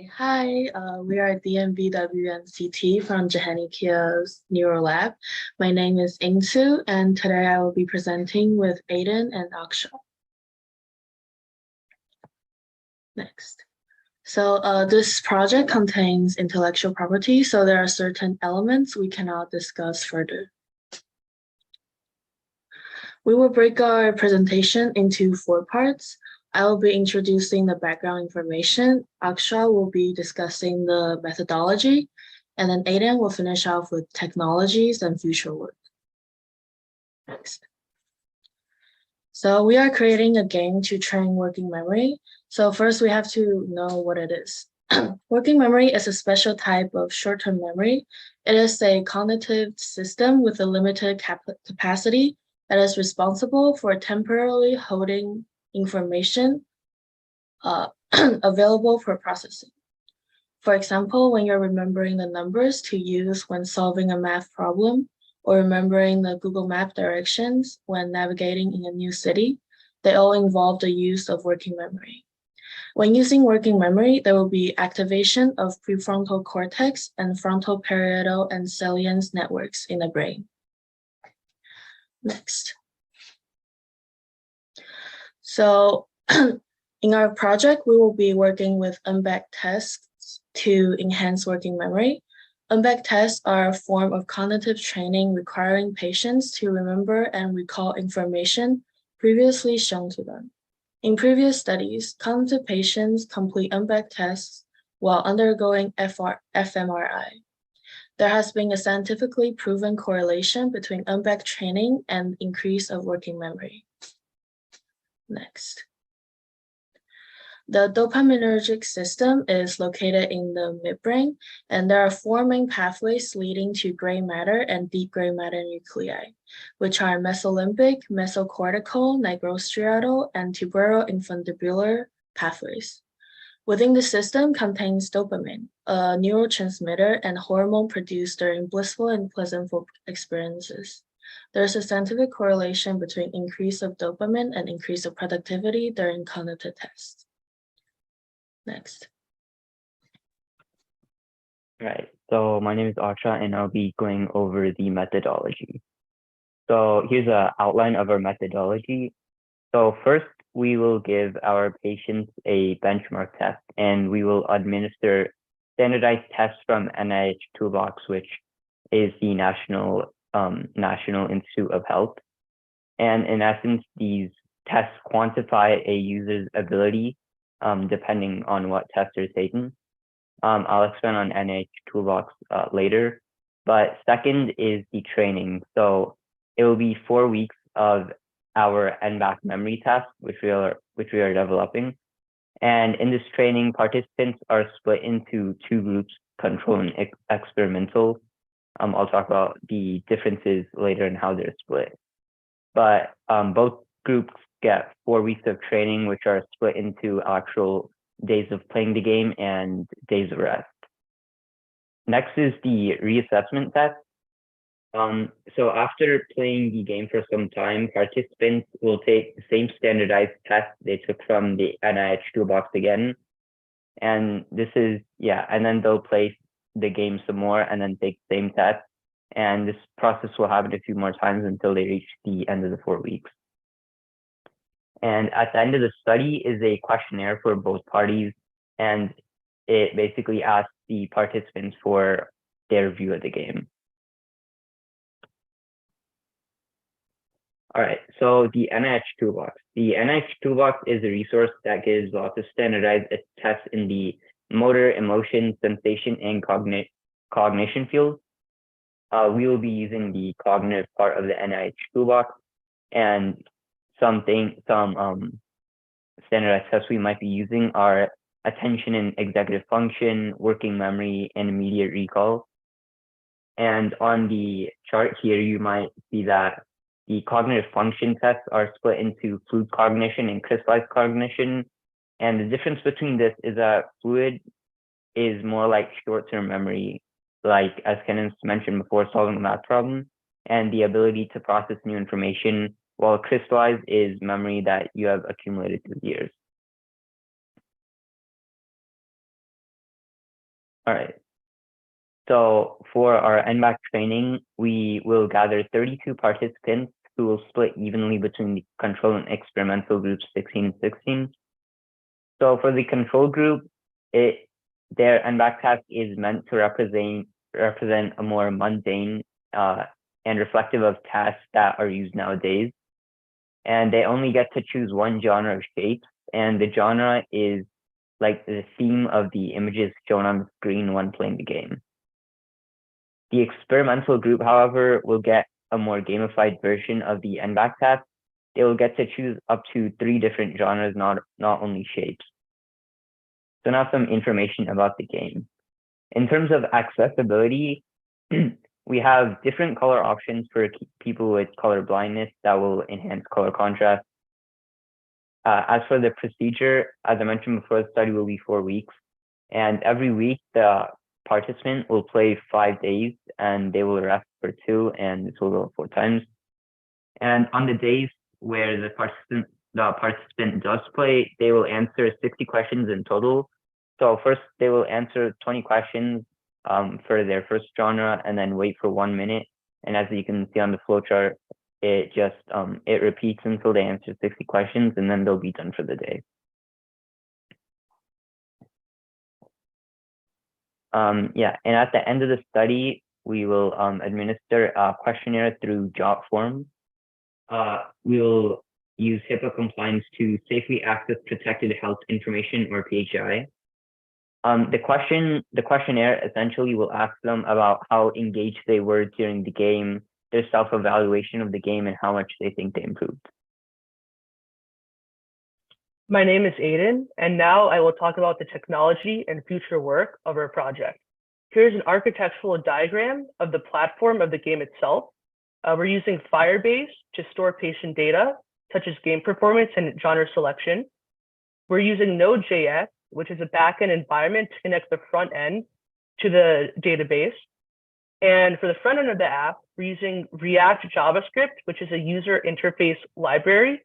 Hi, we are DNBWM-CT from Jehanikia's Neuro Lab. My name is Ingsu, and today I will be presenting with Aiden and Aksha. Next. So this project contains intellectual property, so there are certain elements we cannot discuss further. We will break our presentation into 4 parts. I will be introducing the background information. Aksha will be discussing the methodology, and then Aiden will finish off with technologies and future work. Next. So we are creating a game to train working memory. So first we have to know what it is. Working memory is a special type of short-term memory. It is a cognitive system with a limited capacity that is responsible for temporarily holding information available for processing. For example, when you're remembering the numbers to use when solving a math problem, or remembering the Google Map directions when navigating in a new city, they all involve the use of working memory. When using working memory, there will be activation of prefrontal cortex and frontal, parietal, and salience networks in the brain. Next. So in our project, we will be working with UNBEC tests to enhance working memory. UNBEC tests are a form of cognitive training requiring patients to remember and recall information previously shown to them. In previous studies, cognitive patients complete UNBEC tests while undergoing fMRI. There has been a scientifically proven correlation between UNBEC training and increase of working memory. Next. The dopaminergic system is located in the midbrain, and there are 4 main pathways leading to gray matter and deep gray matter nuclei, which are Mesolimbic, Mesocortical, Nigrostriatal, and Tuberoinfundibular pathways. Within the system contains dopamine, a neurotransmitter and hormone produced during blissful and pleasantful experiences. There's a scientific correlation between increase of dopamine and increase of productivity during cognitive tests. Next. Right. So my name is Aksha, and I'll be going over the methodology. So here's an outline of our methodology. So first, we will give our patients a benchmark test, and we will administer standardized tests from NIH Toolbox, which is the National Institute of Health. And in essence, these tests quantify a user's ability depending on what test they're taking. I'll expand on NIH Toolbox later. But second is the training. So it will be 4 weeks of our NBAC memory test, which we are developing. And in this training, participants are split into 2 groups, control and experimental. I'll talk about the differences later and how they're split. But both groups get 4 weeks of training, which are split into actual days of playing the game and days of rest. Next is the reassessment test. So after playing the game for some time, participants will take the same standardized test they took from the NIH Toolbox again. And this is, and then they'll play the game some more and then take the same test. And this process will happen a few more times until they reach the end of the 4 weeks. And at the end of the study is a questionnaire for both parties, and it basically asks the participants for their view of the game. All right, so the NIH Toolbox. The NIH Toolbox is a resource that gives lots of standardized tests in the motor, emotion, sensation, and cognition fields. We will be using the cognitive part of the NIH Toolbox, and some standardized tests we might be using are attention and executive function, working memory, and immediate recall. And on the chart here, you might see that the cognitive function tests are split into fluid cognition and crystallized cognition. And the difference between this is that fluid is more like short-term memory, like as Kenneth mentioned before, solving a math problem, and the ability to process new information, while crystallized is memory that you have accumulated through years. All right. So for our NBAC training, we will gather 32 participants who will split evenly between the control and experimental groups 16 and 16. So for the control group, their NBAC task is meant to represent a more mundane and reflective of tasks that are used nowadays. And they only get to choose one genre of shapes, and the genre is like the theme of the images shown on the screen when playing the game. The experimental group, however, will get a more gamified version of the NBAC task. They will get to choose up to 3 different genres, not only shapes. So now some information about the game. In terms of accessibility, we have different color options for people with color blindness that will enhance color contrast. As for the procedure, as I mentioned before, the study will be 4 weeks. And every week, the participant will play 5 days and they will rest for 2, and this will go 4 times. And on the days where the participant does play, they will answer 60 questions in total. So first they will answer 20 questions for their first genre and then wait for 1 minute. And as you can see on the flowchart, it just it repeats until they answer 60 questions, and then they'll be done for the day. Yeah, and at the end of the study, we will administer a questionnaire through jot form. We will use HIPAA compliance to safely access protected health information, or PHI. The questionnaire essentially will ask them about how engaged they were during the game, their self-evaluation of the game, and how much they think they improved. My name is Aiden, and now I will talk about the technology and future work of our project. Here's an architectural diagram of the platform of the game itself. We're using Firebase to store patient data, such as game performance and genre selection. We're using Node.js, which is a backend environment to connect the front end to the database. And for the front end of the app, we're using React JavaScript, which is a user interface library.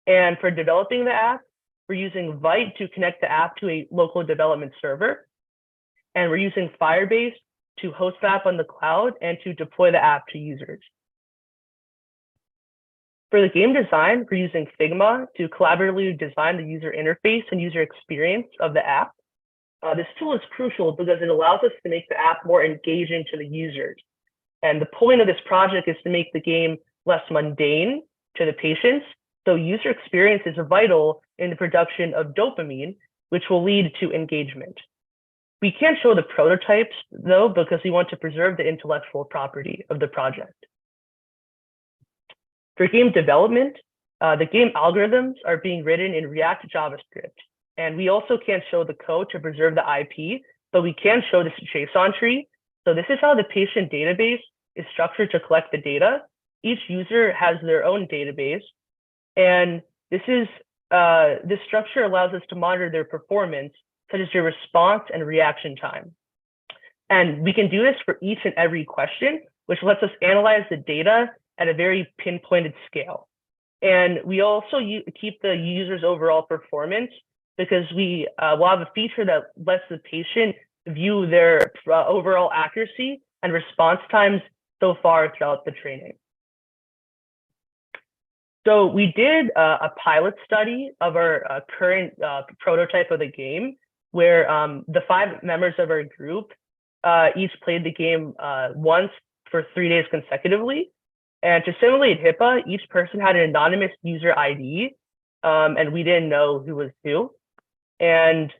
And for developing the app, we're using Vite to connect the app to a local development server. And we're using Firebase to host the app on the cloud and to deploy the app to users. For the game design, we're using Figma to collaboratively design the user interface and user experience of the app. This tool is crucial because it allows us to make the app more engaging to the users. And the point of this project is to make the game less mundane to the patients. So user experience is vital in the production of dopamine, which will lead to engagement. We can't show the prototypes though, because we want to preserve the intellectual property of the project. For game development, the game algorithms are being written in React JavaScript. And we also can't show the code to preserve the IP, but we can show this JSON tree. So this is how the patient database is structured to collect the data. Each user has their own database. And this structure allows us to monitor their performance, such as their response and reaction time. And we can do this for each and every question, which lets us analyze the data at a very pinpointed scale. And we also keep the user's overall performance because we will have a feature that lets the patient view their overall accuracy and response times so far throughout the training. So we did a pilot study of our current prototype of the game, where the 5 members of our group each played the game once for 3 days consecutively. And to simulate HIPAA, each person had an anonymous user ID, and we didn't know who was who. And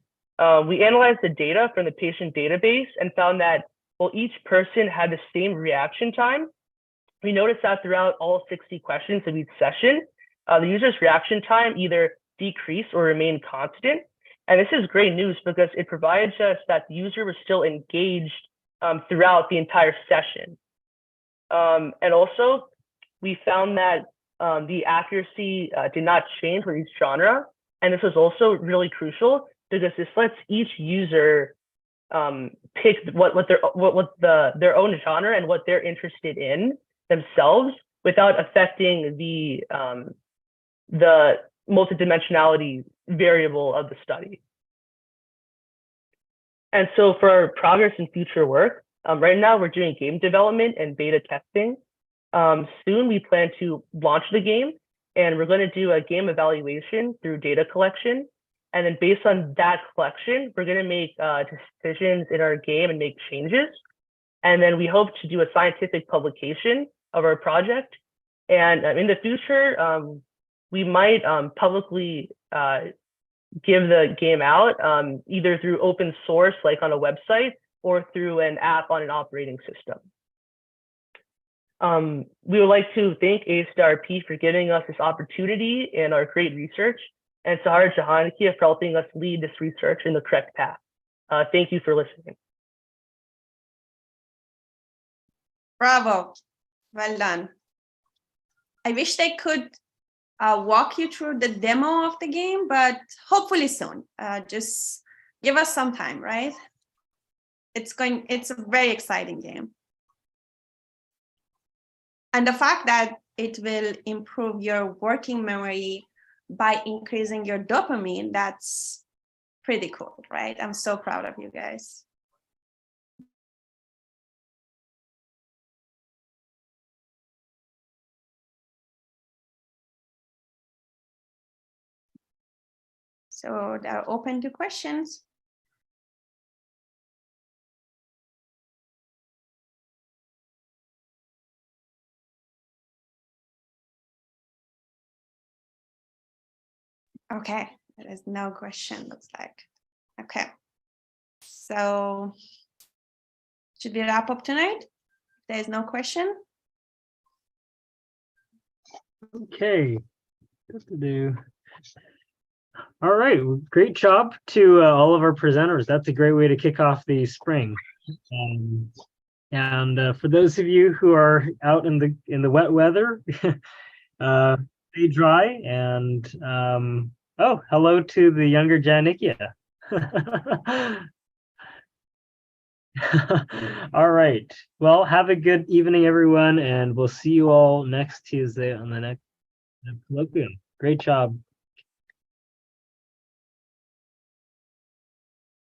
we analyzed the data from the patient database and found that while each person had the same reaction time, we noticed that throughout all 60 questions of each session, the user's reaction time either decreased or remained constant. And this is great news because it provides us that the user was still engaged throughout the entire session. And also, we found that the accuracy did not change for each genre. And this was also really crucial because this lets each user pick what their own genre and what they're interested in themselves without affecting the multidimensionality variable of the study. And so for our progress and future work, right now we're doing game development and beta testing. Soon we plan to launch the game, and we're going to do a game evaluation through data collection. And then based on that collection, we're going to make decisions in our game and make changes. And then we hope to do a scientific publication of our project. And in the future, we might publicly give the game out, either through open source, like on a website, or through an app on an operating system. We would like to thank ASDRP for giving us this opportunity and our great research, and Sahar Jahankia for helping us lead this research in the correct path. Thank you for listening. Bravo, well done. I wish they could walk you through the demo of the game, but hopefully soon. Just give us some time, right? It's a very exciting game. And the fact that it will improve your working memory by increasing your dopamine, that's pretty cool, right? I'm so proud of you guys. So they're open to questions. Okay, there is no question, looks like. Okay, so should we wrap up tonight? There is no question. Okay, good to do. All right, well, great job to all of our presenters. That's a great way to kick off the spring. And for those of you who are out in the wet weather, stay dry. And oh, hello to the younger Janikia. All right. Well, have a good evening, everyone, and we'll see you all next Tuesday on the next Colloquia. Great job.